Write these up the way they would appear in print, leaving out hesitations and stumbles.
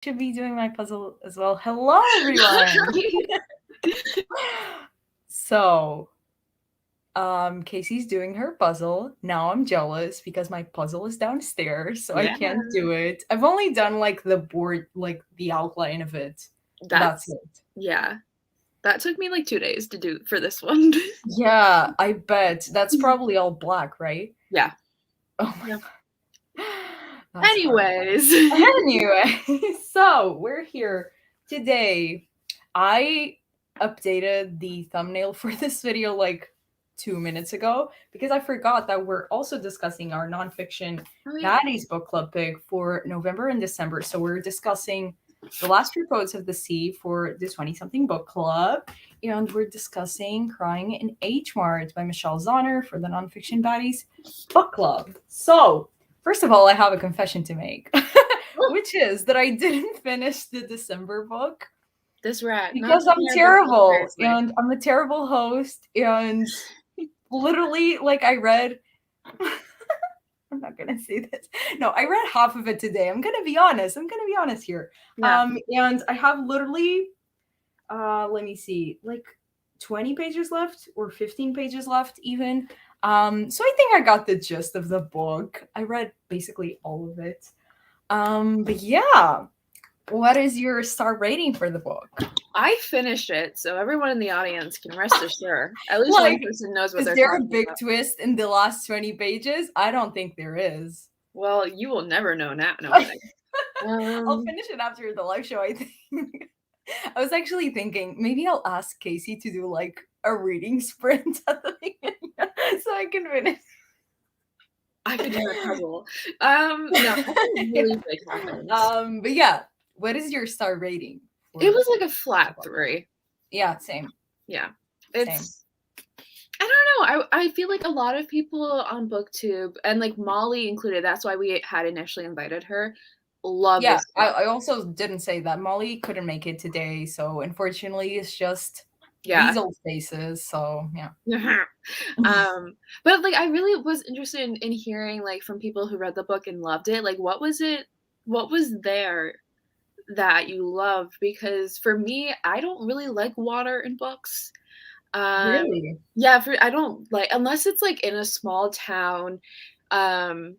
should be doing my puzzle as well. Hello, everyone. So, Casey's doing her puzzle. Now I'm jealous because my puzzle is downstairs, so I Yeah, can't do it. I've only done like the board, like the outline of it. That's that's it. yeah. That took me like 2 days to do for this one. Yeah, I bet. That's probably all black, right? Yeah. Oh my Yeah. god. That's horrible. Anyways. Anyway, so we're here today. I updated the thumbnail for this video like 2 minutes ago because I forgot that we're also discussing our nonfiction Oh yeah. Baddies book club pick for November and December. So we're discussing The Last Three Poets of the Sea for the 20 something book club. And we're discussing Crying in Mart by Michelle Zahner for the nonfiction Baddies book club. So, first of all, I have a confession to make, which is that I didn't finish the December book This rat, not because I'm taking our book club terrible seriously. and I'm a terrible host. And literally, like, I read. I'm not gonna say this. No, I read half of it today. I'm gonna be honest. I'm gonna be honest here. Yeah. And I have literally, let me see, like 20 pages left or 15 pages left even. So I think I got the gist of the book. I read basically all of it. But yeah, what is your star rating for the book? I finished it, so everyone in the audience can rest assured. At least one Like, person knows what is they're there a talking big about. twist in the last 20 pages? I don't think there is. Well, you will never know now. No, I'm I'll kidding. Um, finish it after the live show, I think. I was actually thinking maybe I'll ask Casey to do like a reading sprint at the beginning so I can finish. I could do that puzzle. No, nothing really big happens. But yeah, what is your star rating It for was like a the flat book? 3. Yeah, same. Yeah. Same. It's I don't know. I feel like a lot of people on BookTube and like Molly included, that's why we had initially invited her, love Yeah, this book. I also didn't say that. Molly couldn't make it today, so unfortunately it's just Yeah. these old faces. So yeah. But like I really was interested in hearing like from people who read the book and loved it. Like what was there that you loved? Because for me, I don't really like water in books. Um, Really? yeah, for I don't like unless it's like in a small town, um,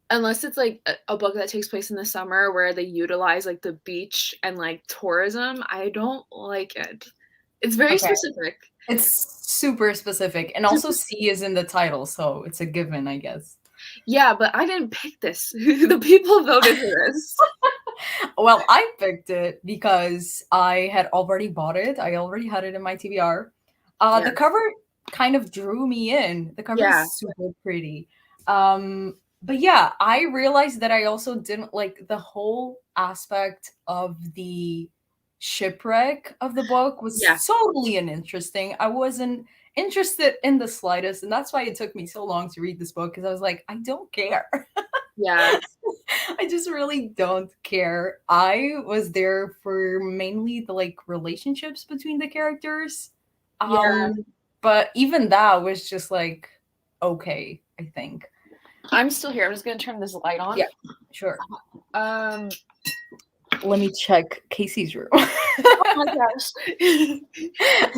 unless it's like a book that takes place in the summer where they utilize like the beach and like tourism. I don't like it. It's very Okay. specific. It's super specific. And also C is in the title, so it's a given, I guess. Yeah, but I didn't pick this. The people voted for this. Well, I picked it because I had already bought it. I already had it in my TBR. Yeah. The cover kind of drew me in. The cover Yeah. is super pretty. But yeah, I realized that I also didn't like the whole aspect of the shipwreck of the book Yeah. was totally uninteresting. I wasn't interested in the slightest, and that's why it took me so long to read this book because I was like, I don't care. Yeah. I just really don't care. I was there for mainly the like relationships between the characters. Yeah. Um but even that was just like okay, I think. I'm still here. I'm just gonna turn this light on. Yeah, sure. Um Let me check Casey's room. oh my gosh.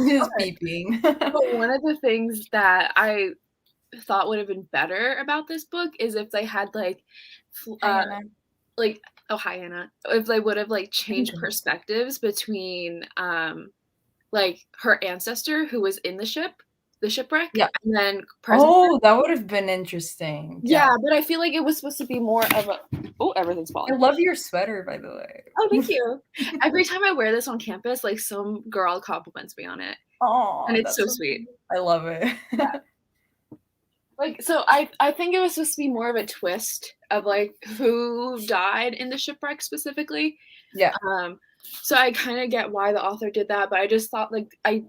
Just Okay. beeping. But one of the things that I thought would have been better about this book is if they had Hi, uh Anna. like oh hi Anna. If they would have like I'm changed good. perspectives between like her ancestor who was in the shipwreck, Yeah. and then present. Oh, that would have been interesting. Yeah, Yeah. but I feel like it was supposed to be more of a oh, everything's I falling. love your sweater, by the way. Oh, thank you. Every time I wear this on campus, like some girl compliments me on it. And Oh, it's that's so so sweet. cute. I love it. Yeah. Like so I think it was supposed to be more of a twist of like who died in the shipwreck specifically. Yeah. So I kind of get why the author did that, but I just thought like I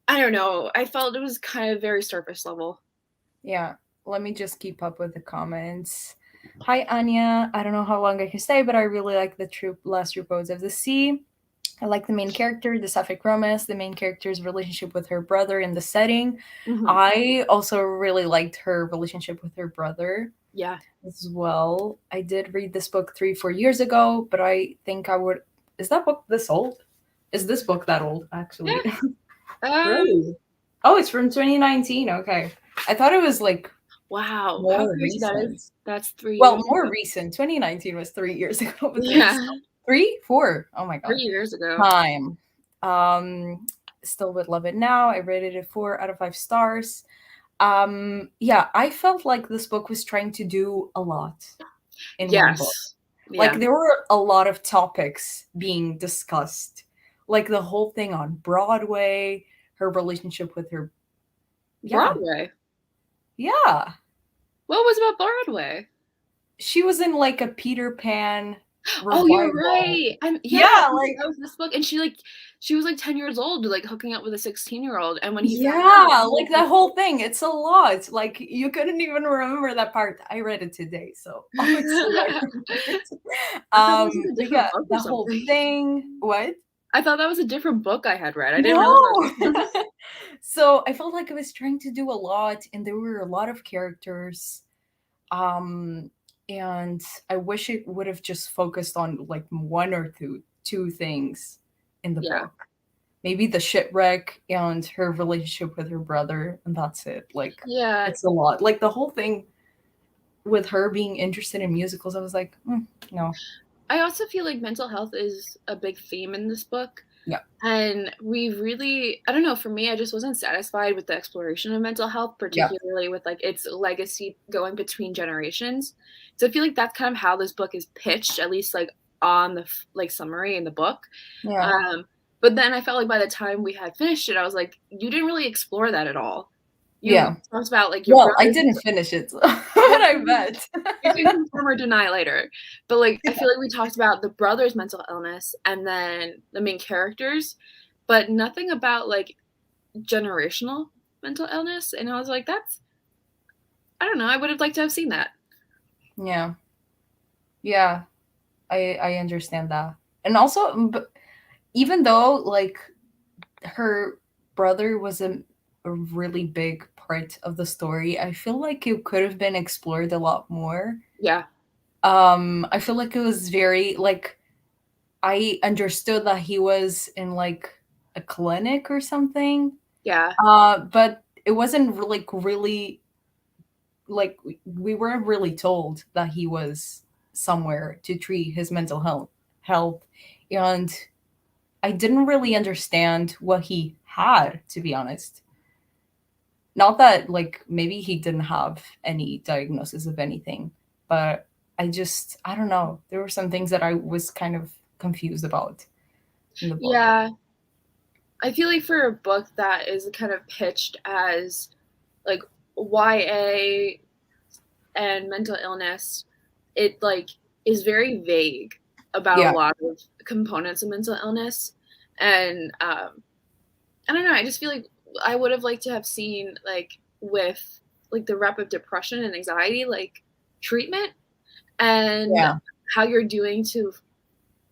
don't know. I felt it was kind of very surface level. Yeah, let me just keep up with the comments. Hi, Anya. I don't know how long I can stay, but I really like the last repose of the sea. I like the main character, the sapphic romance, the main character's relationship with her brother in the setting. Mhm. I also really liked her relationship with her brother. Yeah. as well. I did read this book 3, 4 years ago, but I think I would. Is that book this old? Is this book that old, actually? Yeah. Um, Really? Oh, it's from 2019. Okay. I thought it was like wow. How more crazy that is. recent. That's 3 Well, years more ago. recent. 2019 was 3 years ago, but Yeah. still. 3, 4. Oh my 3 God. years ago. Time. Um, Still would love it now. I rated it 4 out of 5 stars. Yeah, I felt like this book was trying to do a lot in one book. Yes. Like Yeah. there were a lot of topics being discussed. Like the whole thing on Broadway, her relationship with her, yeah. Broadway. Yeah. What was about Broadway? She was in like a Peter Pan Oh, you're revival. right. Yeah, Yeah, that was this book, and she was like 10 years old, like hooking up with a 16-year-old, and when he found out, yeah, he was like that whole thing. It's a lot. Like you couldn't even remember that part. I read it today, so obviously I like, remember it. I thought that was a But different yeah, book or the whole something. thing. What? I thought that was a different book I had read. I didn't No. realize that was So I felt like I was trying to do a lot, and there were a lot of characters. Um, and I wish it would have just focused on like one or two things in the Yeah. book. Maybe the shipwreck and her relationship with her brother, and that's it. Like Yeah. it's a lot. Like the whole thing with her being interested in musicals, I was like, no. I also feel like mental health is a big theme in this book. Yeah. And we really, I don't know, for me, I just wasn't satisfied with the exploration of mental health, Yeah. particularly with like its legacy going between generations. So I feel like that's kind of how this book is pitched, at least like on the like summary in the book. Yeah. Um, but then I felt like by the time we had finished it, I was like, you didn't really explore that at all. You Yeah. talked about like your Well, I brother's didn't finish it, but well, I bet. you can confirm or deny later. But like I feel like we talked about the brother's mental illness and then the main characters, but nothing about like generational mental illness. And I was like, that's I don't know, I would have liked to have seen that. Yeah. Yeah. I understand that. And also, even though like her brother was a really big part of the story, I feel like it could have been explored a lot more. Yeah. I feel like it was very like I understood that he was in like a clinic or something. Yeah. But it wasn't really like we weren't really told that he was somewhere to treat his mental health, and I didn't really understand what he had, to be honest. Not that like maybe he didn't have any diagnosis of anything, but I don't know. There were some things that I was kind of confused about in the book. Yeah. I feel like for a book that is kind of pitched as like YA and mental illness, it like is very vague about a Yeah, lot of components of mental illness. And I don't know, I just feel like I would have liked to have seen like with like the rep of depression and anxiety, like treatment and yeah, how you're doing to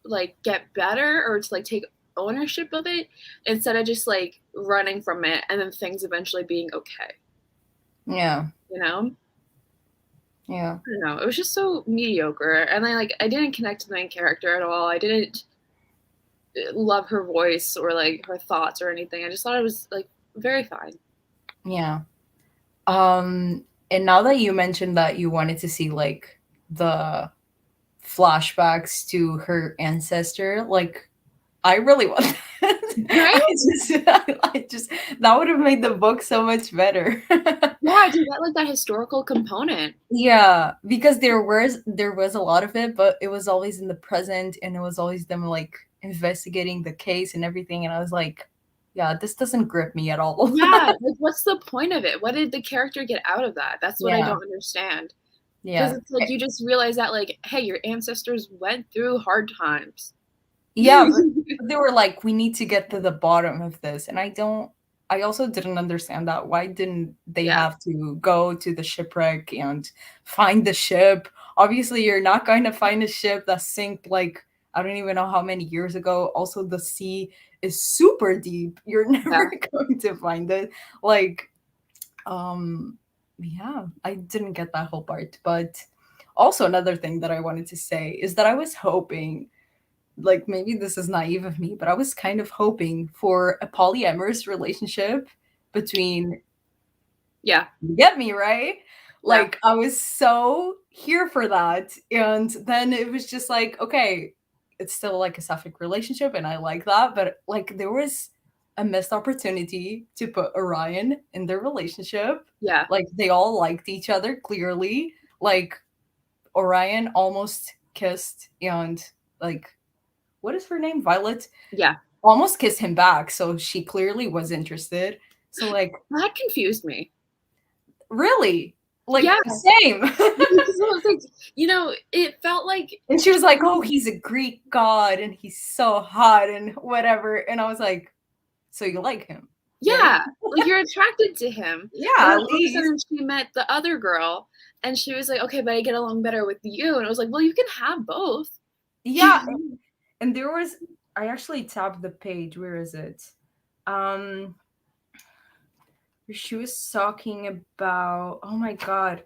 like get better or to like take ownership of it instead of just like running from it and then things eventually being okay, yeah, you know? yeah. I don't know. It was just so mediocre, and I didn't connect to the main character at all. I didn't love her voice or like her thoughts or anything. I just thought it was like very fine. Yeah. And now that you mentioned that you wanted to see like the flashbacks to her ancestor, like I really want that. Right? I just that would have made the book so much better. Yeah, to get like that historical component. Yeah, because there was a lot of it, but it was always in the present, and it was always them like investigating the case and everything, and I was like, yeah, this doesn't grip me at all. Yeah, like what's the point of it? What did the character get out of that? That's what I Yeah, don't understand. Because yeah. it's like you just realize that like, hey, your ancestors went through hard times. Yeah, but they were like, "We need to get to the bottom of this," and I also didn't understand that. Why didn't they Yeah, have to go to the shipwreck and find the ship? Obviously, you're not going to find a ship that sank, like, I don't even know how many years ago. Also, the sea is super deep. You're yeah, never going to find it. Like, um, Yeah, I didn't get that whole part. But also, another thing that I wanted to say is that I was hoping, like, maybe this is naive of me, but I was kind of hoping for a polyamorous relationship between, Yeah, you get me, right? yeah, Like, I was so here for that. And then it was just like, okay, it's still like a sapphic relationship, and I like that. But like, there was a missed opportunity to put Orion in their relationship. yeah, Like, they all liked each other clearly. Like, Orion almost kissed, and like, what is her name? Violet yeah. almost kissed him back. So she clearly was interested. So, like, That confused me. really? Yeah, Like, same. because it was like, it felt like And she was like, "Oh, he's a Greek god and he's so hot and whatever." And I was like, "So you like him? Yay?" yeah, like you're attracted to him. And Yeah, then at all of a least. sudden she met the other girl and she was like, okay, but I get along better with you. And I was like, well, you can have both. Yeah, and there was, I actually tapped the page. Where is it? Um she was talking about, oh my god.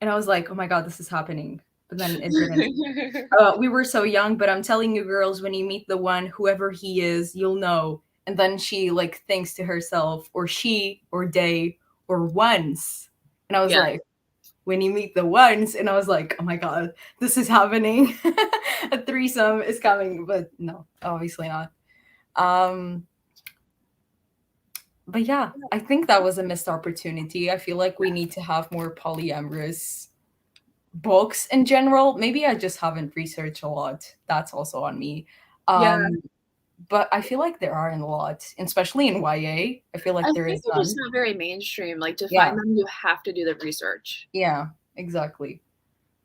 And I was like, "Oh my god, this is happening." But then it didn't. We were so young, but I'm telling you, girls, when you meet the one, whoever he is, you'll know. And then she like thinks to herself, or she, or they, or once. And I was Yeah, like, when you meet the ones, and I was like, oh my god, this is happening. A threesome is coming, but no, obviously not. Um, but yeah, I think that was a missed opportunity. I feel like we need to have more polyamorous books in general. Maybe I just haven't researched a lot. That's also on me. yeah. Um, but I feel like there aren't a lot, especially in YA. I feel I like there think is they're just none. not very mainstream. Like to find Yeah, them, you have to do the research. yeah, exactly.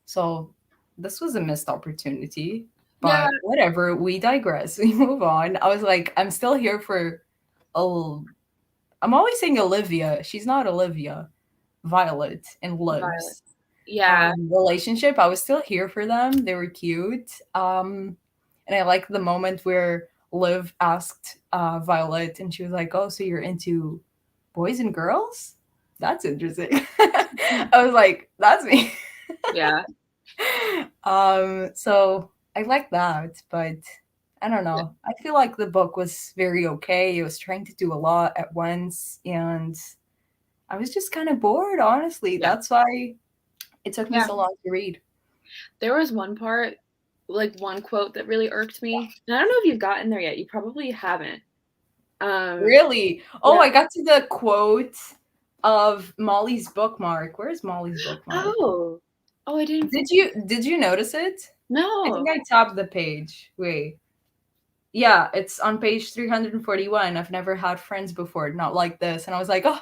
So this was a missed opportunity, Yeah, but whatever. We digress. We move on. I was like, I'm still here for. Oh, I'm always saying Olivia. She's not Olivia. Violet and Violet. Liv's Yeah, relationship. I was still here for them. They were cute. And I like the moment where Liv asked Violet, and she was like, "Oh, so you're into boys and girls? That's interesting." I was like, "That's me." yeah, So I like that, but I don't yeah, know. I feel like the book was very okay. It was trying to do a lot at once, and I was just kind of bored, honestly. yeah, That's why it took me yeah. so long to read. There was one part, like one quote that really irked me. And I don't know if you've gotten there yet. You probably haven't. Um, Really? Oh, yeah. I got to the quote of Molly's bookmark. Where's Molly's bookmark? Oh, oh, I didn't. Did you notice it? I think No, I tapped the page. Wait. Yeah, it's on page 341. I've never had friends before, not like this. And I was like, "Oh,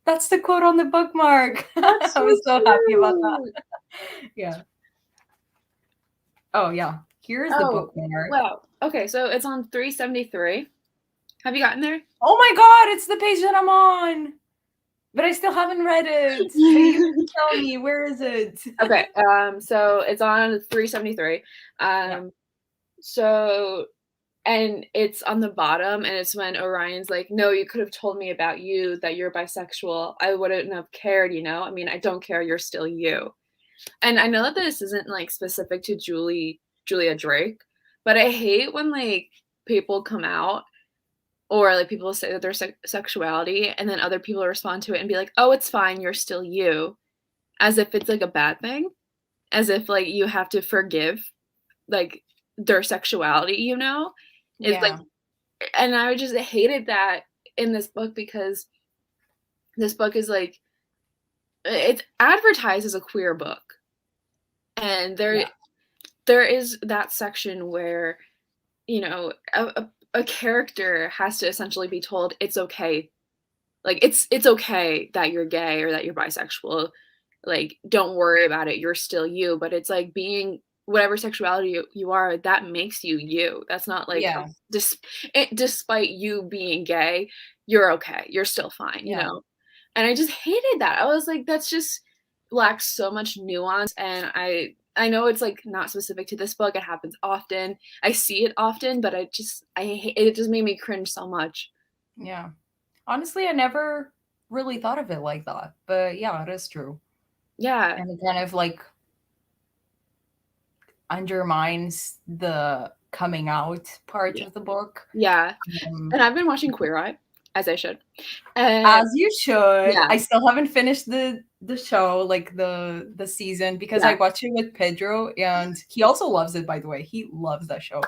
that's the quote on the bookmark." that's I so was so happy about cute. that. Yeah. Oh, yeah. Here's the Oh, bookmark. wow. Okay, so it's on 373. Have you gotten there? Oh my god, it's the page that I'm on. But I still haven't read it. But you can tell me, where is it? Okay, so it's on 373. Yeah. Um, so and it's on the bottom, and it's when Orion's like, "No, you could have told me about you that you're bisexual. I wouldn't have cared, you know? I mean, I don't care, you're still you." And I know that this isn't like specific to Julia Drake, but I hate when like people come out or like people say that their sexuality and then other people respond to it and be like, "Oh, it's fine, you're still you." As if it's like a bad thing, as if like you have to forgive like their sexuality, you know? It's like Yeah. and I just hated that in this book because this book is like it's advertised as a queer book. And Yeah. there is that section where, a character has to essentially be told it's okay. Like it's okay that you're gay or that you're bisexual. Like don't worry about it. You're still you, but it's like being whatever sexuality you are, that makes you you. That's not like Yeah. despite you being gay, you're okay. You're still fine, you Yeah. know? And I just hated that. I was like, that's just lacks so much nuance. And I know it's like not specific to this book. It happens often. I see it often, but it just made me cringe so much. Yeah. Honestly, I never really thought of it like that. But yeah, it is true. Yeah. And it kind of like undermines the coming out part Yeah. of the book. Yeah. Um, And I've been watching Queer Eye, as I should. as you should. Yeah. I still haven't finished the show, like the season, because I Yeah. watched it with Pedro, and he also loves it. By the way, he loves that show.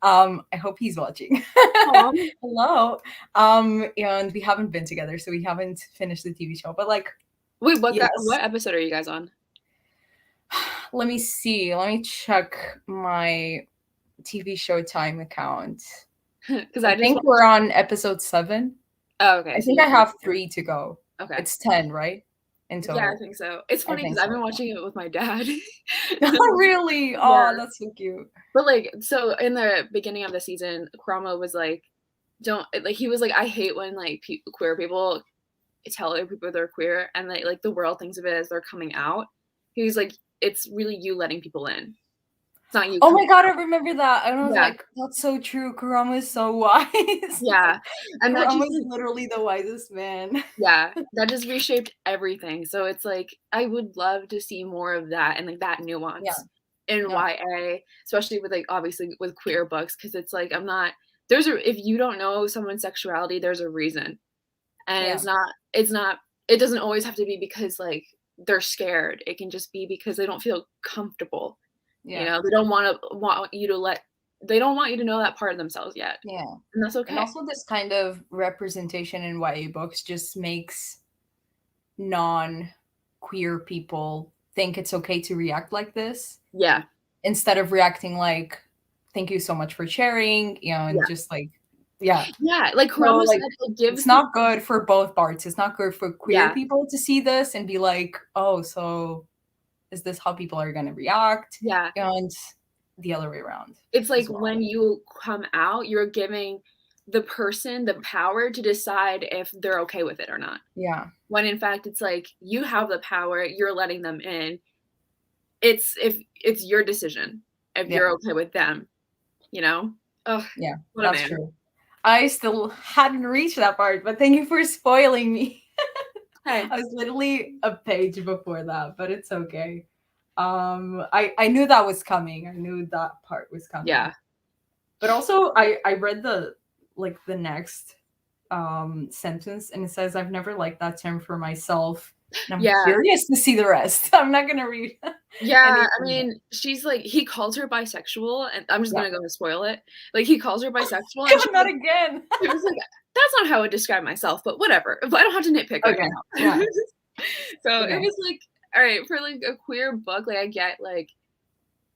I hope he's watching. Aw. Hello. And we haven't been together, so we haven't finished the TV show. But like, Wait, yes. what episode are you guys on? Let me see. Let me check my TV Showtime account. Because I think we're on episode 7. Oh, okay. I So think I have 3 to go. Okay. It's 10, right? In Yeah, I total. think so. It's funny because so, I've been watching it with my dad. Oh, really? Oh, that's so cute. But like, so in the beginning of the season, Kurama was like, "Don't like." He was like, "I hate when like queer people tell other people they're queer, and like the world thinks of it as they're coming out." He's like, "It's really you letting people in. It's not you." Oh my god, I remember that. And I was Yeah. like, that's so true. Kurama is so wise. Yeah. And that Kurama just is literally the wisest man. yeah, that just reshaped everything. So it's like I would love to see more of that and like that nuance in Yeah. YA, especially with like obviously with queer books, because it's like if you don't know someone's sexuality, there's a reason. And Yeah. it doesn't always have to be because like they're scared. It can just be because they don't feel comfortable. You Yeah. know, they don't want you to know that part of themselves yet. Yeah. And that's okay. And also this kind of representation in YA books just makes non-queer people think it's okay to react like this. Yeah. Instead of reacting like, thank you so much for sharing, and just like, yeah. Yeah, like Kurama said, it gives it's not good for both parts. It's not good for queer Yeah. people to see this and be like, oh, so is this how people are gonna react? Yeah. And the other way around. It's like well. when you come out, you're giving the person the power to decide if they're okay with it or not. Yeah. When in fact it's like you have the power, you're letting them in. It's your decision if you're okay with them, you know? Oh, yeah, what a that's man. true. I still hadn't reached that part, but thank you for spoiling me. Hey. I was literally a page before that, but it's okay. I knew that was coming. I knew that part was coming. Yeah. But also I read the next sentence, and it says, I've never liked that term for myself. And I'm curious to see the rest. I'm not gonna read. Yeah, I mean, she's like, he calls her bisexual, and I'm just gonna go and spoil it. Like, he calls her bisexual, and not again. She was like, that's not how I would describe myself, but whatever. But I don't have to nitpick right now. Yeah. So it was like, all right, for like a queer book, like I get like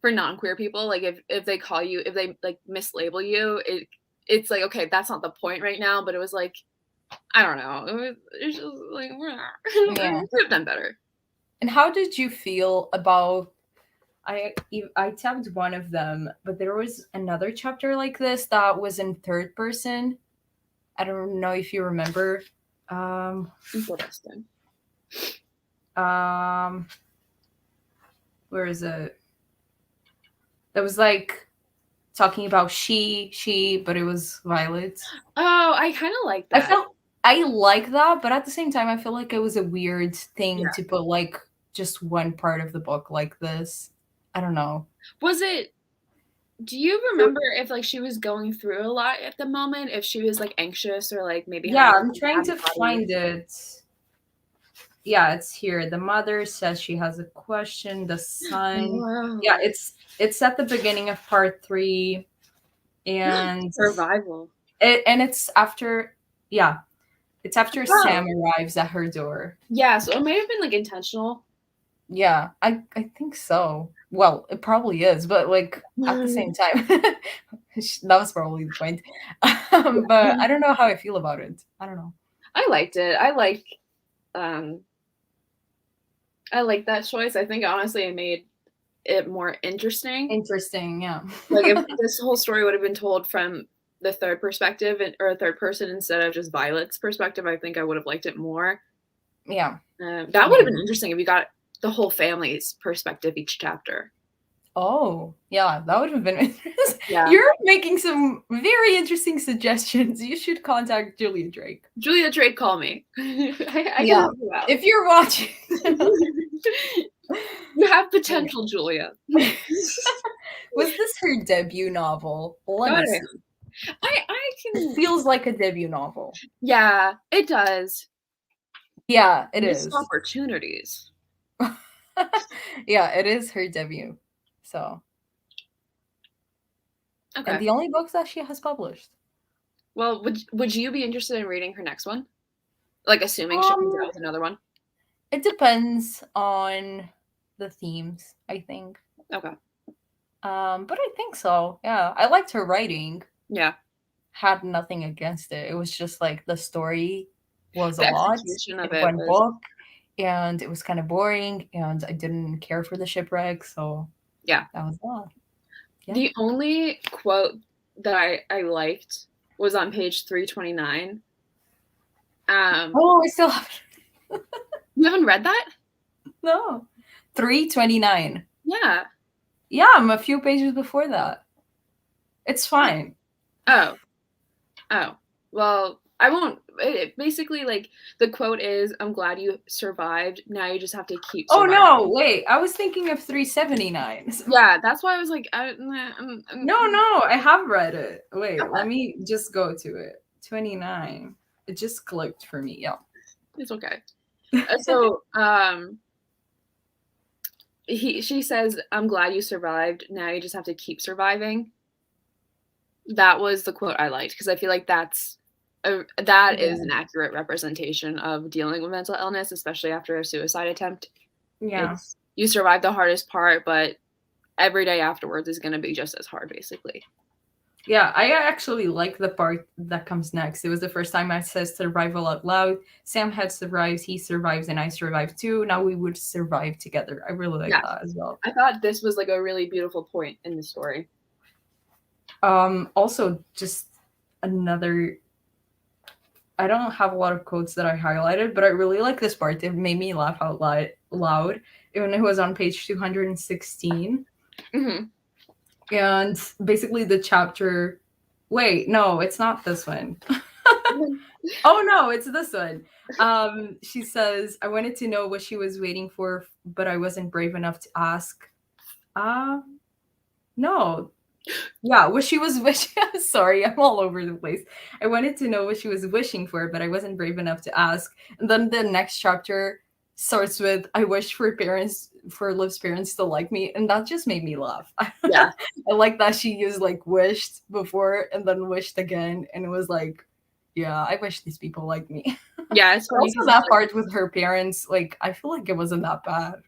for non-queer people, like if they call you, if they like mislabel you, it's like, okay, that's not the point right now. But it was like, I don't know. It's just like, we could have done better. And how did you feel about I tabbed one of them, but there was another chapter like this that was in third person. I don't know if you remember. Interesting. Where is it? That was like talking about she, but it was Violet. Oh, I kind of like that. I like that, but at the same time, I feel like it was a weird thing to put like just one part of the book like this. I don't know. Do you remember if like she was going through a lot at the moment? If she was like anxious or like maybe? Yeah, I'm trying to find it. Yeah, it's here. The mother says she has a question. The son. Wow. Yeah, it's at the beginning of part 3, and survival. It's after. Yeah, it's after Sam arrives at her door. Yeah, so it may have been like intentional. Yeah, I think so. Well, it probably is, but like at the same time, that was probably the point. But I don't know how I feel about it. I don't know. I liked it. I like that choice. I think honestly it made it more interesting. Interesting, yeah. Like if this whole story would have been told from the third perspective or a third person instead of just Violet's perspective, I think I would have liked it more. Yeah. That would have been interesting if you got the whole family's perspective each chapter. Oh, yeah, that would have been interesting. Yeah. You're making some very interesting suggestions. You should contact Julia Drake. Julia Drake, call me. I can Yeah, help you out. if you're watching. You have potential, Julia. Was this her debut novel? Let Got me it. see. I It can. feels like a debut novel. Yeah, it does. Yeah, it Missed is. opportunities. Yeah, it is her debut. So, and Okay. the only books that she has published. Well, would you be interested in reading her next one? Like, assuming she comes out Um, with another one. it depends on the themes, I think. Okay. But I think so. Yeah, I liked her writing. Yeah. Had nothing against it. It was just like the story was a The lot execution in of it one was. book, and it was kind of boring, and I didn't care for the shipwreck, so Yeah. that was that. Yeah. The only quote that I liked was on page 329. Oh, I still have You haven't read that? no 329. Yeah. Yeah, I'm a few pages before that. It's fine. Oh. Oh. Well, I won't. Basically, like, the quote is, "I'm glad you survived. Now you just have to keep Oh surviving." no, wait. I was thinking of 379. Yeah, that's why I was like, No, I have read it. Wait, okay, let me just go to it. 29. It just clicked for me. Yeah. it's okay. So, she says, "I'm glad you survived. Now you just have to keep surviving." That was the quote I liked because I feel like that is an accurate representation of dealing with mental illness, especially after a suicide attempt. Yeah. It's you survive the hardest part, but every day afterwards is going to be just as hard, basically. Yeah, I actually like the part that comes next. It was the first time I said survival out loud. Sam had survived, he survives, and I survived too. Now we would survive together. I really like Yeah, that as well. I thought this was like a really beautiful point in the story. Also, just another. I don't have a lot of quotes that I highlighted, but I really like this part. It made me laugh out loud. When it was on page 216. Mm-hmm. And basically the chapter. Wait, no, it's not this one. Oh no, it's this one. She says, I wanted to know what she was waiting for, but I wasn't brave enough to ask. Uh no. Yeah, what she was wishing. Sorry, I'm all over the place. I wanted to know what she was wishing for, but I wasn't brave enough to ask. And then the next chapter starts with, I wish for Liv's parents to like me, and that just made me laugh. Yeah. I like that she used like wished before and then wished again, and it was like, yeah, I wish these people like me. Yeah, it's funny Also, because that part with her parents, like, I feel like it wasn't that bad.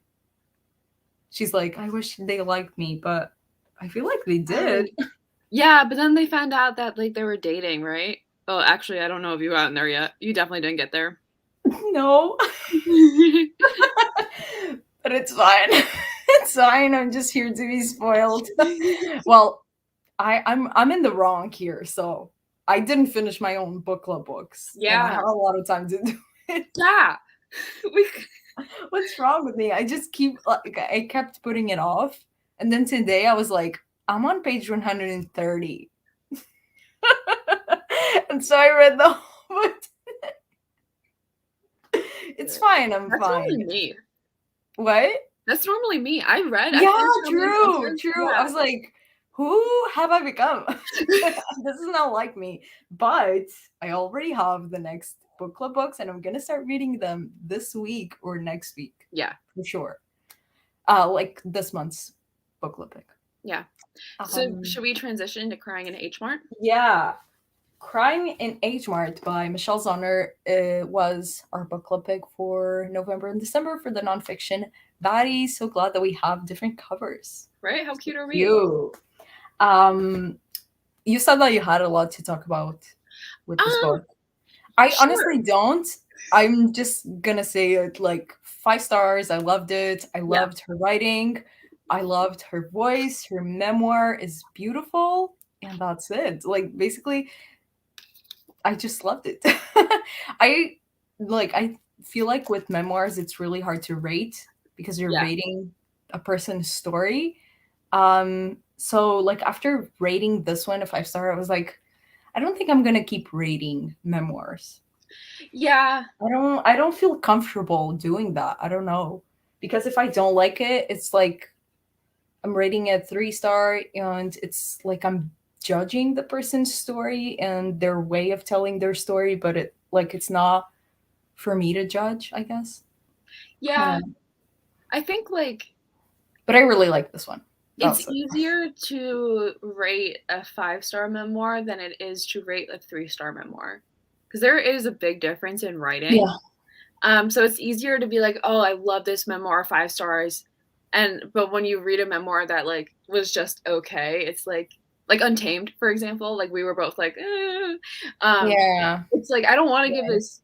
She's like, I wish they liked me, but I feel like they did. Yeah, but then they found out that like they were dating, right? Oh, actually, I don't know if you got in there yet. You definitely didn't get there. No, but it's fine. It's fine. I'm just here to be spoiled. Well, I'm in the wrong here, so I didn't finish my own book club books, and I Yeah. have a lot of time to do it. Yeah. We What's wrong with me? I just keep like I kept putting it off, and then today I was like, I'm on page 130, and so I read the whole book. It's fine. I'm That's fine. normally me. What? That's normally me. I Yeah, finished all my true, pages. true. I Yeah. was like, who have I become? This is not like me. But I already have the next book club books, and I'm gonna start reading them this week or next week Yeah. for sure. Like this month's book club pick. Yeah. So should we transition to Crying in H Mart? Yeah. Crying in H Mart by Michelle Zonner was our book club pick for November and December for the nonfiction. Very so glad that we have different covers. Right? How cute are we? You. You said that you had a lot to talk about with this book. I Sure. honestly don't. I'm just gonna say it like 5 stars. I loved it. I loved her writing. I loved her voice. Her memoir is beautiful, and that's it. Like basically, I just loved it. I feel like with memoirs, it's really hard to rate because you're Yeah. rating a person's story. So like after rating this one a 5 star, I was like, I don't think I'm gonna keep rating memoirs. Yeah. I don't feel comfortable doing that. I don't know. Because if I don't like it, it's like I'm rating it 3 star and it's like I'm judging the person's story and their way of telling their story, but it's not for me to judge, I guess. I Yeah. don't know. I think like But I really like this one. it's That's it. easier to rate a 5-star memoir than it is to rate a 3-star memoir. Because there is a big difference in writing. Yeah. So it's easier to be like, oh, I love this memoir, 5 stars. But when you read a memoir that like was just okay, it's like Untamed, for example, like we were both like, Yeah. it's like I don't want to give Yeah. this,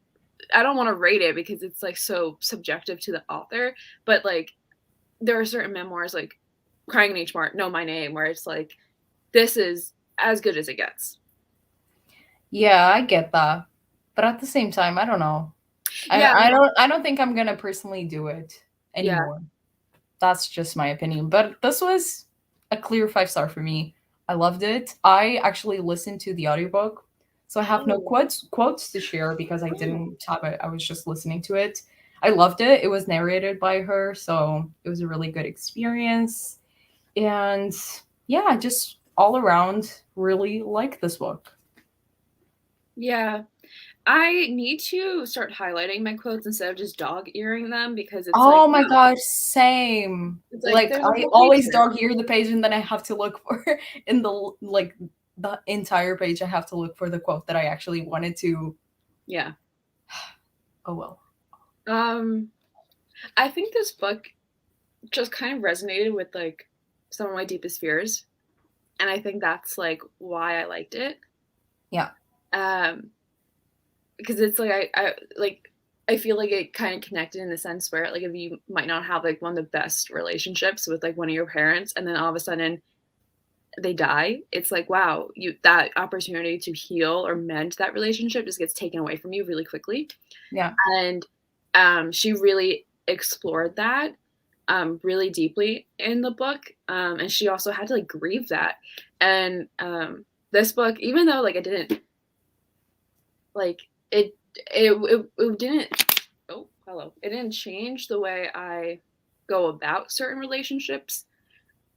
I don't want to rate it because it's like so subjective to the author. But like there are certain memoirs like Crying in H Mart, Know My Name, where it's like this is as good as it gets. Yeah, I get that. But at the same time, I don't know. I, Yeah, I don't I don't think I'm gonna personally do it yeah. anymore. That's just my opinion. But this was a clear 5 star for me. I loved it. I actually listened to the audiobook. So I have no Oh, quotes to share because I oh. didn't have it. I was just listening to it. I loved it. It was narrated by her, so it was a really good experience. And yeah, just all around really like this book. Yeah. I need to start highlighting my quotes instead of just dog earing them because it's like, Oh my wow, gosh, same. it's like Like there's a I whole page always here. dog ear the page and then I have to look for in the entire page I have to look for the quote that I actually wanted to. Yeah. Oh well. Um, I think this book just kind of resonated with like some of my deepest fears, and I think that's like why I liked it. Yeah. Um, because it's like I like I feel like it kind of connected in the sense where like if you might not have like one of the best relationships with like one of your parents, and then all of a sudden they die, it's like wow, you that opportunity to heal or mend that relationship just gets taken away from you really quickly. Yeah. And she really explored that really deeply in the book, and she also had to like grieve that. And this book, even though like it didn't like it didn't, oh hello, it didn't change the way I go about certain relationships,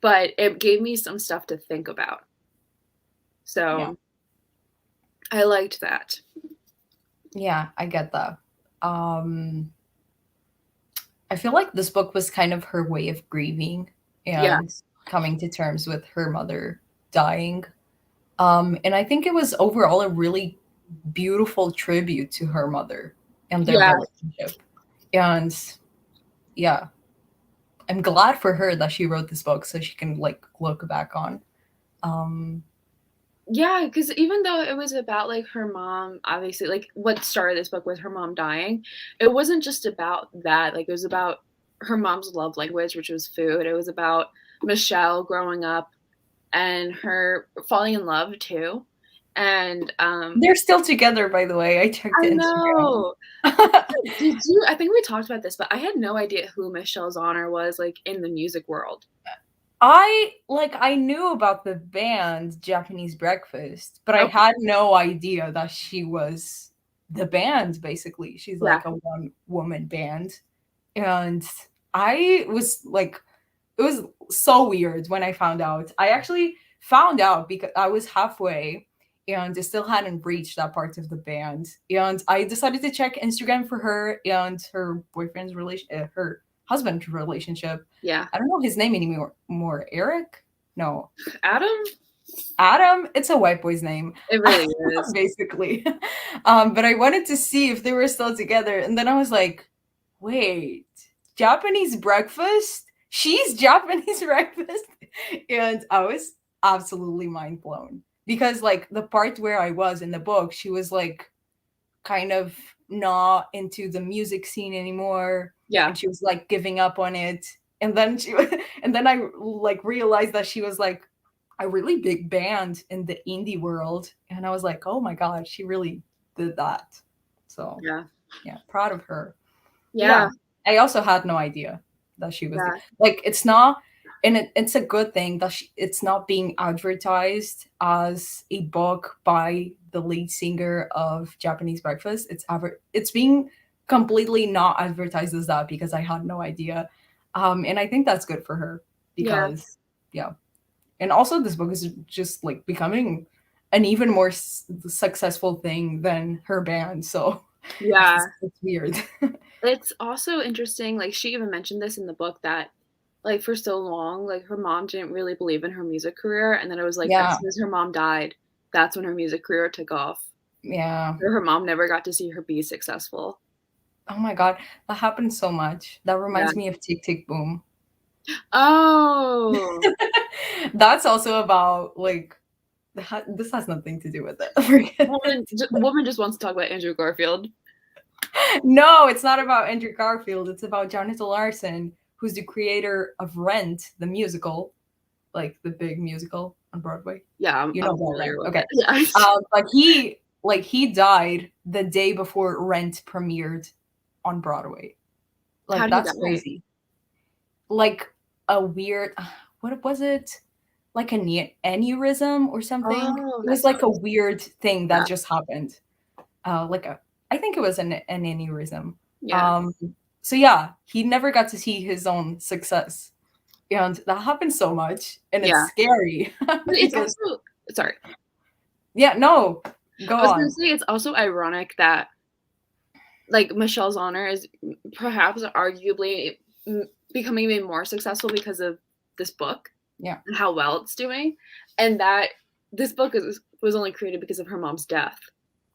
but it gave me some stuff to think about. Yeah. So I liked that. Yeah, I get that. Um I feel like this book was kind of her way of grieving Yeah, and coming to terms with her mother dying. And I think it was overall a really beautiful tribute to her mother and their yeah. relationship. And yeah, I'm glad for her that she wrote this book so she can like look back on. Um, Yeah, because even though it was about like her mom, obviously, like what started this book with her mom dying, it wasn't just about that. Like it was about her mom's love language, which was food. It was about Michelle growing up and her falling in love too. And they're still together, by the way. I checked I Instagram. know. Did you? I think we talked about this, but I had no idea who Michelle Zauner was like in the music world. I knew about the band Japanese Breakfast, but I Okay, had no idea that she was the band basically. She's yeah, like a one woman band. And I was like it was so weird when I found out. I actually found out because I was halfway and I still hadn't reached that part of the band. And I decided to check Instagram for her and her boyfriend's her husband's relationship. yeah. I don't know his name anymore. More Eric? No, Adam, Adam. It's a white boy's name, it really is. basically. But I wanted to see if they were still together, and then I was like, wait, Japanese breakfast? She's Japanese breakfast? And I was absolutely mind blown because, like, the part where I was in the book, she was like kind of not into the music scene anymore Yeah, and she was like giving up on it. And then and then I like realized that she was like a really big band in the indie world. And I was like, oh my God, she really did that. So yeah, yeah, proud of her. But yeah, yeah, I also had no idea that she was yeah. like it's not and it's a good thing that it's not being advertised as a book by the lead singer of Japanese Breakfast. It's being completely not advertised as that because I had no idea, and I think that's good for her Yeah. because yeah, and also this book is just like becoming an even more successful thing than her band. So Yeah. it's weird. It's also interesting, like, she even mentioned this in the book that, like, for so long, like, her mom didn't really believe in her music career, and then it was, like, as Yeah, soon as her mom died, that's when her music career took off. yeah. Or her mom never got to see her be successful. Oh my god, that happens so much. That Yeah. reminds me of Tick Tick Boom. Oh! That's also about like this has nothing to do with it. Forget it. Woman just wants to talk about Andrew Garfield. No, it's not about Andrew Garfield. It's about Jonathan Larson, who's the creator of Rent, the musical, like the big musical on Broadway. Yeah, You know I'm about Rent, familiar with okay? it. Yeah. But he died the day before Rent premiered on Broadway. How Like did he that's die? crazy. Like a weird, what was it? Like an aneurysm or something. Oh, It that was like a sounds weird thing that yeah, just happened. Like a, I think it was an aneurysm. yeah. Um, so yeah, he never got to see his own success, and that happens so much, and it's Yeah. scary But it's because also sorry. yeah, no, go I was gonna on. say it's also ironic that, like, Michelle's Honor is perhaps arguably becoming even more successful because of this book Yeah, and how well it's doing, and that this book was only created because of her mom's death.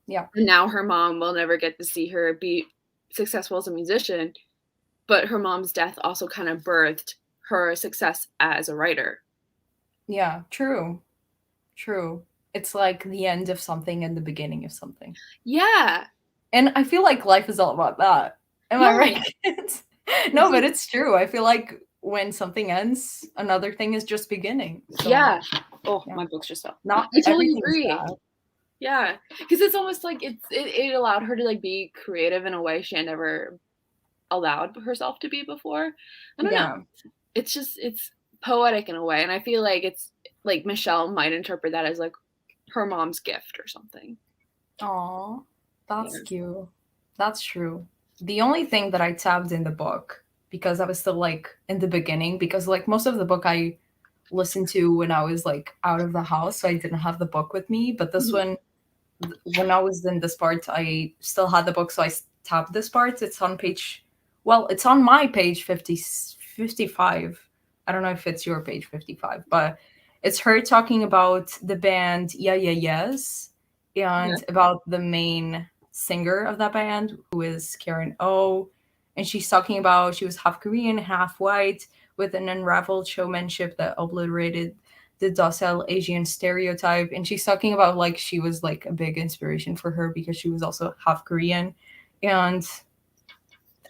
yeah, And now her mom will never get to see her be successful as a musician, but her mom's death also kind of birthed her success as a writer. yeah. True, true. It's like the end of something and the beginning of something. Yeah. And I feel like life is all about that. Am I Yeah. right, kids? It's No, but like it's true. I feel like when something ends, another thing is just beginning. So, yeah. Oh, yeah, my books just fell. not I totally everything is agree. bad. Yeah, because it's almost like it allowed her to, like, be creative in a way she had never allowed herself to be before. I don't know. Yeah. It's just it's poetic in a way, and I feel like it's like Michelle might interpret that as, like, her mom's gift or something. Aw, that's Yeah. cute. That's true. The only thing that I tabbed in the book, because I was still like in the beginning, because like most of the book I listened to when I was like out of the house, so I didn't have the book with me. But this Mhm. one, when I was in this part, I still had the book, so I tabbed this part. It's on page, well, it's on my page 55. I don't know if it's your page 55, but it's her talking about the band Yeah Yeah Yes Yeah. and about the main singer of that band, who is Karen O. And she's talking about she was half Korean, half white, with an unraveled showmanship that obliterated the docile Asian stereotype. And she's talking about like she was like a big inspiration for her because she was also half Korean. And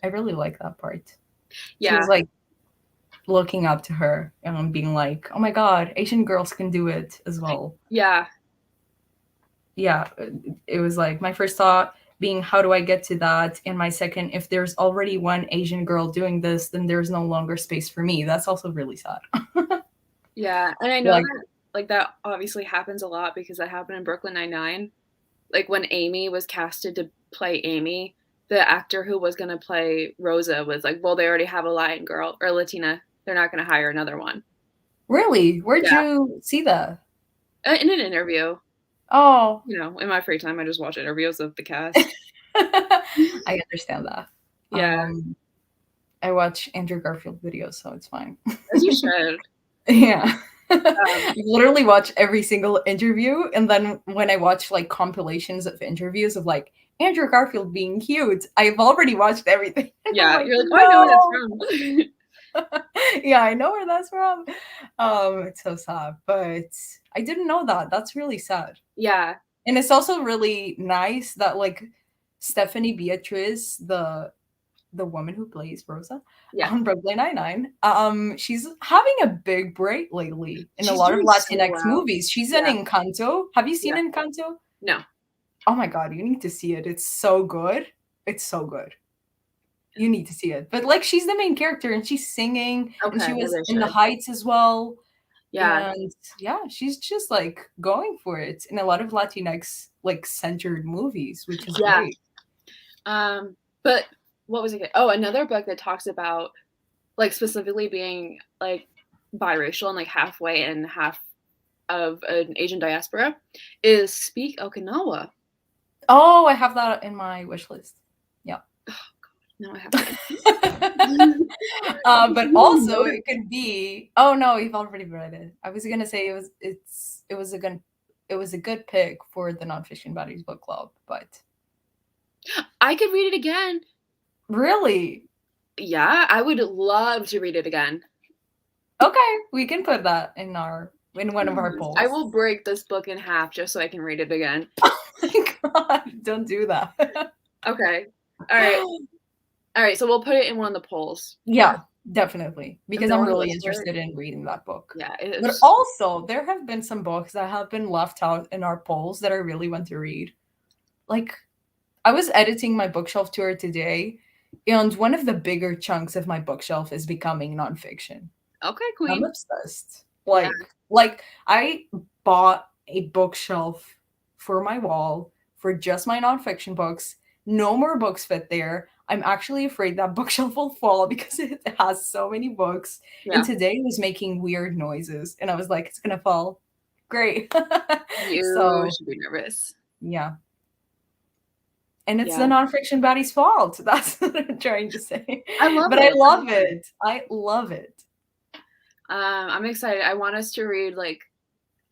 I really like that part. She Yeah. was like looking up to her and being like, oh my God, Asian girls can do it as well. Yeah. Yeah, it was like my first thought being, how do I get to that? And my second, if there's already one Asian girl doing this, then there's no longer space for me. That's also really sad. Yeah, and I know Like, that, like, that obviously happens a lot because that happened in Brooklyn Nine-Nine. Like, when Amy was casted to play Amy, the actor who was gonna play Rosa was like, "Well, they already have a Latin girl or Latina. They're not gonna hire another one." really? Where'd Yeah, you see that? in an interview. Oh, In my free time, I just watch interviews of the cast. I understand that. Yeah, I watch Andrew Garfield videos, so it's fine. as you should. Yeah. Um, I literally watch every single interview, and then when I watch like compilations of interviews of like Andrew Garfield being cute, I've already watched everything. And I'm yeah, like, you're like, "Oh, I know where that's no. from." Yeah, I know where that's from. It's so sad, but I didn't know that. That's really sad. Yeah, And it's also really nice that like Stephanie Beatriz, the woman who plays Rosa yeah. on Brooklyn Nine-Nine, she's having a big break lately in a She's lot of doing so Latinx well. movies. She's in Yeah, Encanto. Have you seen yeah. Encanto? No. Oh my god, you need to see it. It's so good. It's so good. You need to see it. But like she's the main character and she's singing and she Okay, maybe was I in the should. Heights as well. Yeah. And yeah, she's just like going for it in a lot of Latinx like centered movies, which is Yeah. great. But what was it? Oh, another book that talks about like specifically being like biracial and like halfway and half of an Asian diaspora is Speak Okinawa. Oh, I have that in my wish list. Yeah. No, I have to. But also it could be. Oh no, you've already read it. I was gonna say it was a good pick for the nonfiction buddies book club, but I could read it again. really, Yeah, I would love to read it again. okay, we can put that in one of our Please. I polls. will break this book in half just so I can read it again. Oh my god, don't do that. Okay. All right. All right. So we'll put it in one of the polls. Yeah, definitely, If because no I'm one really votes for it, interested in reading that book. yeah, it But was. also, there have been some books that have been left out in our polls that I really want to read. Like, I was editing my bookshelf tour today, and one of the bigger chunks of my bookshelf is becoming nonfiction. Okay, I'm Queen. obsessed. Yeah. Like I bought a bookshelf for my wall for just my nonfiction books. No more books fit there. I'm actually afraid that bookshelf will fall because it has so many books. And Yeah. today it was making weird noises, and I was like, it's gonna fall. Great. You So should be nervous. yeah. And it's the Yeah. nonfiction baddie's fault. That's what I'm trying to say. I love But I it. love it. I love it. I'm excited. I want us to read like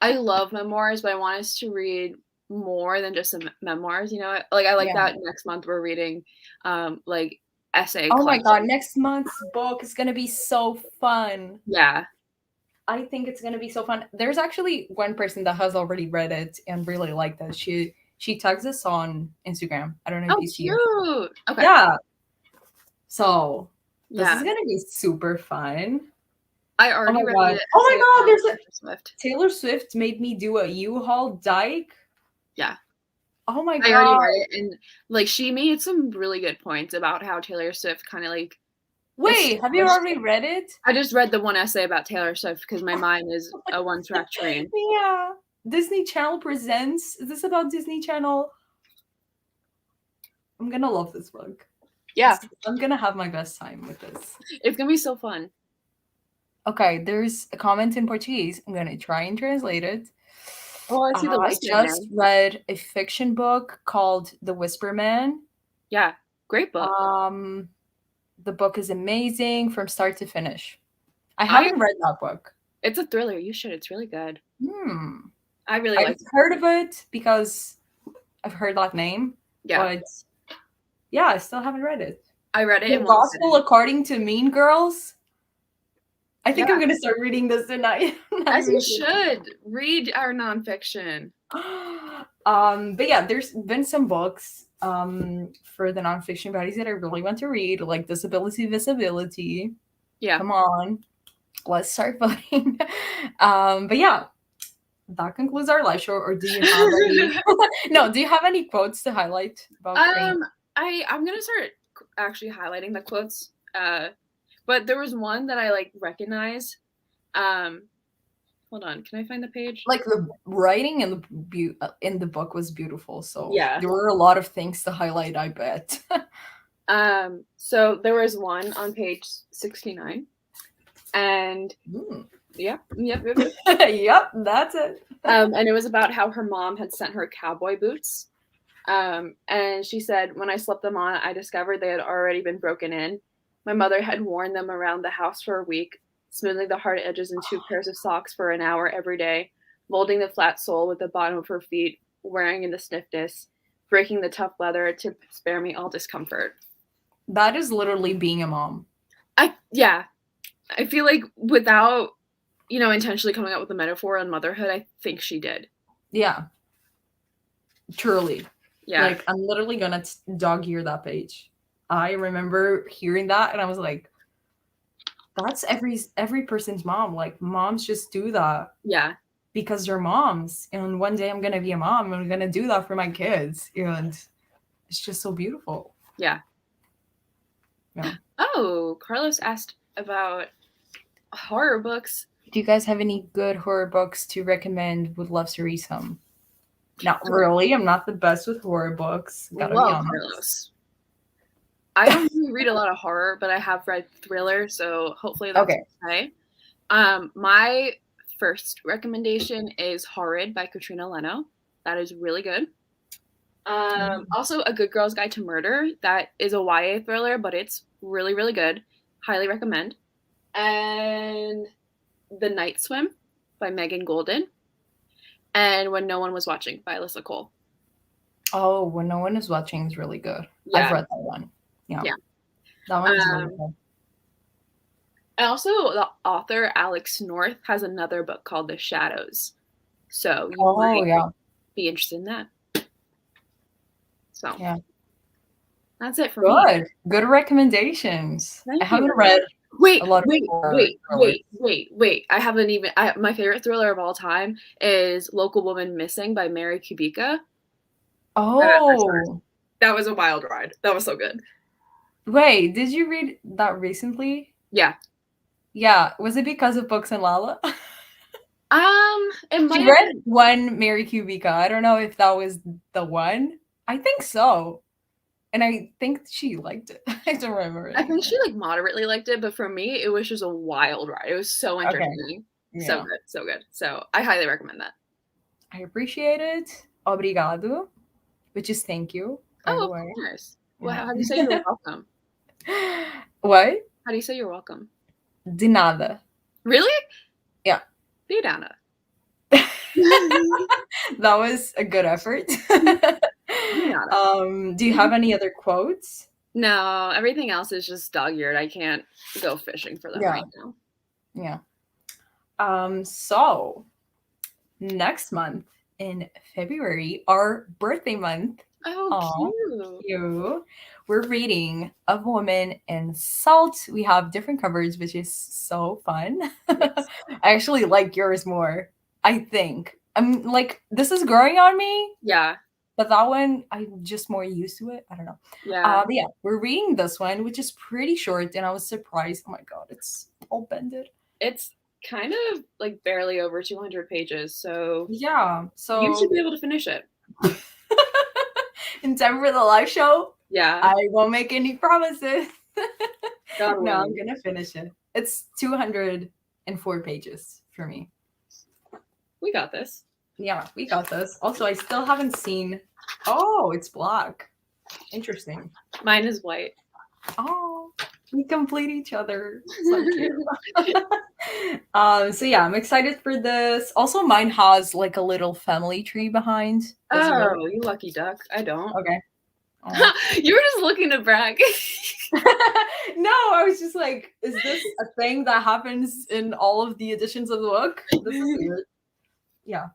I love memoirs, but I want us to read more than just some memoirs. You know, like I like Yeah. that next month we're reading like essay Oh my god, collection. next month's book is gonna be so fun. Yeah. I think it's gonna be so fun. There's actually one person that has already read it and really liked it. She tags us on Instagram. I don't know if Oh, you see it. cute. Okay. Yeah. So this is Yeah. gonna be super fun. I Oh my already read god. the Oh essay my god, about there's a Taylor Swift. Taylor Swift made me do a U-Haul Dyke. Yeah. Oh my I already god. read it, and like she made some really good points about how Taylor Swift kind of like Wait, have you established. already read it? I just read the one essay about Taylor Swift because my mind is a one-track train. Yeah. Disney Channel presents. Is this about Disney Channel? I'm gonna love this book. Yeah, I'm gonna have my best time with this. it's gonna be so fun. Okay, there's a comment in Portuguese. I'm gonna try and translate it. Oh, I see the I listener now. just read a fiction book called The Whisper Man. Yeah, great book. The book is amazing from start to finish. I haven't read that book. It's a thriller. You should. It's really good. I really I've like it. heard of it because I've heard that name. Yeah, But yeah, I still haven't read it. I read it The in one Gospel sitting. According to Mean Girls. I think Yeah. I'm gonna start reading this tonight. As you should. Read our nonfiction. But yeah, there's been some books for the nonfiction buddies that I really want to read, like Disability Visibility. Yeah. Come on, let's start voting. But yeah, that concludes our live show. Or do you have any? No, do you have any quotes to highlight about? I'm gonna start actually highlighting the quotes. But there was one that I like recognize. Hold on, can I find the page? Like the writing in the book was beautiful, so Yeah. there were a lot of things to highlight, I bet. So there was one on page 69, and yep, yep, that's it. And it was about how her mom had sent her cowboy boots. And she said, when I slipped them on, I discovered they had already been broken in. My mother had worn them around the house for a week, smoothing the hard edges in 2 pairs of socks for an hour every day, molding the flat sole with the bottom of her feet, wearing in the stiffness, breaking the tough leather to spare me all discomfort. That is literally being a mom. I feel like without, intentionally coming up with a metaphor on motherhood, I think she did. Yeah. Truly. Yeah. Like, I'm literally gonna dog ear that page. I remember hearing that and I was like, that's every person's mom. Like, moms just do that. Yeah. Because they're moms. And one day I'm gonna be a mom and I'm gonna do that for my kids. And it's just so beautiful. Yeah. Yeah. Oh, Carlos asked about horror books. Do you guys have any good horror books to recommend? Would love to read some. Not really. I'm not the best with horror books. Gotta be Whoa, honest. Carlos. I don't really read a lot of horror, but I have read thriller, so hopefully that's okay. My first recommendation is Horrid by Katrina Leno. That is really good. Also, A Good Girl's Guide to Murder. That is a YA thriller, but it's really, really good. Highly recommend. And The Night Swim by Megan Golden. And When No One Was Watching by Alyssa Cole. Oh, When No One Is Watching is really good. Yeah. I've read that one. Yeah. Yeah. That one is really good. And also, the author, Alex North, has another book called The Shadows. So you might be interested in that. So yeah, that's it for me. Good recommendations. Thank I haven't you. read Wait, a lot of wait. I haven't even. My favorite thriller of all time is Local Woman Missing by Mary Kubica. Oh, that was a wild ride. That was so good. Wait, did you read that recently? Yeah. Yeah. Was it because of Books and Lala? It might have read one Mary Kubica. I don't know if that was the one. I think so. And I think she liked it. I don't remember. I think she moderately liked it, but for me, it was just a wild ride. It was so entertaining. Okay. Yeah. So good, so good. So I highly recommend that. I appreciate it. Obrigado, which is thank you. Oh, of course. Well, how do you say you're welcome? What? How do you say you're welcome? De nada. Really? Yeah. De nada. That was a good effort. Do you have any other quotes? No, everything else is just dog-eared. I can't go fishing for them right now. Yeah. So next month in February, our birthday month. Oh, cute. We're reading Of Woman in Salt. We have different covers, which is so fun. Yes. I actually like yours more, I think. I'm this is growing on me. Yeah. But that one, I'm just more used to it. I don't know. Yeah. But yeah, we're reading this one, which is pretty short, and I was surprised. Oh my god, it's all bended. It's kind of barely over 200 pages, so yeah. So you should be able to finish it. In time for the live show? Yeah. I won't make any promises. No, I'm gonna finish it. It's 204 pages for me. We got this. Yeah, we got this. Also, I still haven't seen. Oh, it's black. Interesting. Mine is white. Oh, we complete each other. So cute. So yeah, I'm excited for this. Also, mine has a little family tree behind. Oh, you lucky duck. I don't. Okay. Oh. You were just looking to brag. No, I was just is this a thing that happens in all of the editions of the book? This is weird. Yeah.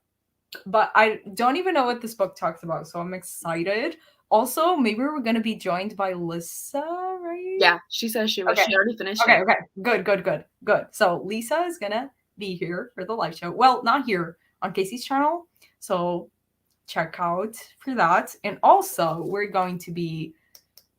But I don't even know what this book talks about, so I'm excited. Also, maybe we're going to be joined by Lisa, right? Yeah, she says she was. Okay. She already finished. Okay, good. So Lisa is going to be here for the live show. Well, not here, on Casey's channel. So check out for that. And also, we're going to be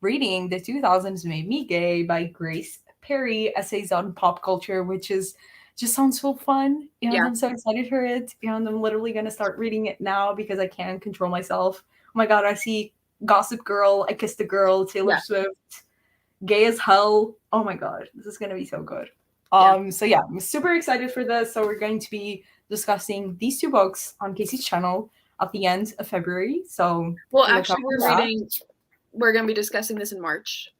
reading The 2000s Made Me Gay by Grace Perry, Essays on Pop Culture, which is just sounds so fun. And I'm so excited for it. And I'm literally going to start reading it now because I can't control myself. Oh my God, I see Gossip Girl, I Kissed a Girl, Taylor Swift, Gay as Hell. Oh my God, this is going to be so good. So yeah, I'm super excited for this. So we're going to be discussing these two books on Casey's channel at the end of February. So actually we're going to be discussing this in March,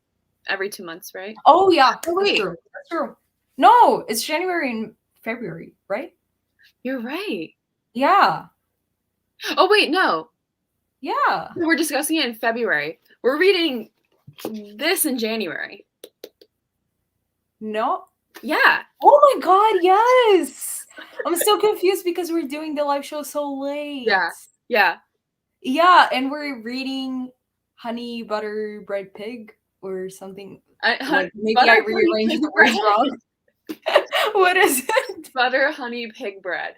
every 2 months, right? Oh yeah, that's true. No, it's January and February, right? You're right. Yeah. Oh, wait, no. Yeah. We're discussing it in February. We're reading this in January. No. Yeah. Oh my God, yes. I'm so confused because we're doing the live show so late. Yeah, and we're reading Honey Butter Bread Pig or something. Maybe I rearranged the words wrong. What is it? Butter Honey Pig Bread.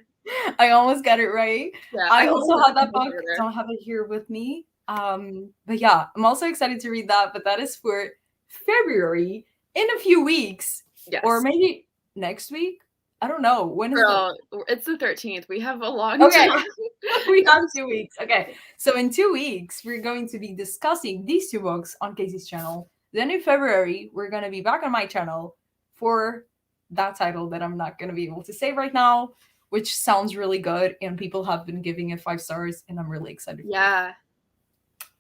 I almost got it right. Yeah, I also have that book. Don't have it here with me. But yeah, I'm also excited to read that. But that is for February in a few weeks, or Yes. maybe next week. I don't know. When is the Girl, it's the 13th. We have a long Okay, time. we have 2 weeks. Okay, so in 2 weeks, we're going to be discussing these two books on Casey's channel. Then in February, we're going to be back on my channel for that title that I'm not going to be able to say right now, which sounds really good. And people have been giving it 5 stars, and I'm really excited for it. Yeah.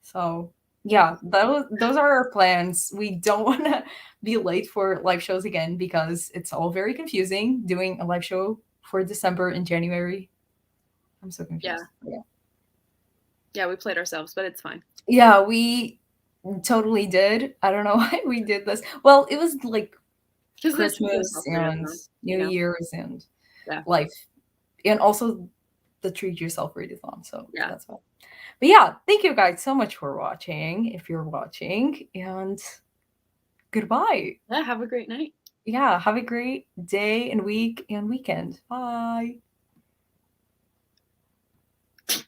So, yeah, those are our plans. We don't want to be late for live shows again because it's all very confusing doing a live show for December and January. I'm so Yeah. confused. Yeah. Yeah, we played ourselves, but it's fine. Yeah, we totally did. I don't know why we did this. Well, it was like Because the treat Christmas yourself and readathon, New Year's and Yeah. life, and also the treat yourself readathon. So Yeah. that's why. But yeah, thank you guys so much for watching. If you're watching, and goodbye. Yeah, have a great night. Yeah, have a great day and week and weekend. Bye.